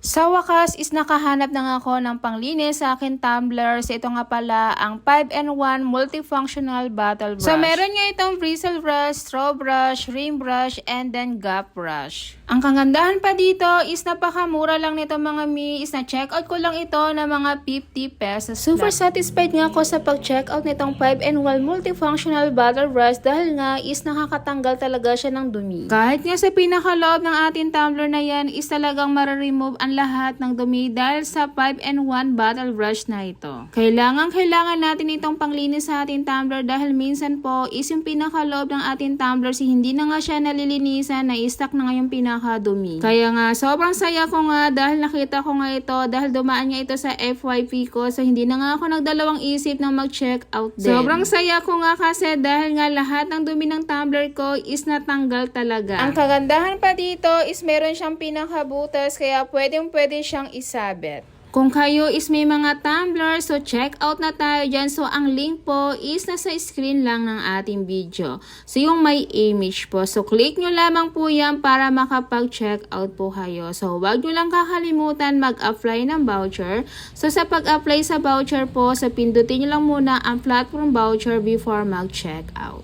Sa wakas is nakahanap na nga ako ng panglinis sa akin tumbler. So ito nga pala ang 5-in-1 multifunctional bottle brush. So meron nga itong bristle brush, straw brush, rim brush, and then gap brush. Ang kagandahan pa dito is napakamura lang nito mga mi. Is na check out ko lang ito na mga 50 pesos. Super satisfied nga ako sa pag-check out nitong 5-in-1 multifunctional bottle brush dahil nga is nakakatanggal talaga siya ng dumi. Kahit nga sa pinakaloob ng ating tumbler na yan is talagang mara-remove ang lahat ng dumi dahil sa 5-in-1 bottle brush na ito. Kailangan natin itong panglinis sa ating tumbler dahil minsan po is yung pinakaloob ng ating tumbler si hindi na nga siya nalilinisan, na-stuck na nga yung pinakadumi. Kaya nga sobrang saya ko nga dahil nakita ko nga ito dahil dumaan nga ito sa FYP ko, so hindi na nga ako nagdalawang isip na mag-check out din. Sobrang saya ko nga kasi dahil nga lahat ng dumi ng tumbler ko is natanggal talaga. Ang kagandahan pa dito is meron siyang pinakabutas kaya pwede siyang isabit. Kung kayo is may mga tumbler, so check out na tayo dyan. So ang link po is nasa screen lang ng ating video. So yung may image po. So click nyo lamang po yan para makapag-check out po kayo. So wag nyo lang kakalimutan mag-apply ng voucher. So sa pag-apply sa voucher po, so pindutin nyo lang muna ang platform voucher before mag-check out.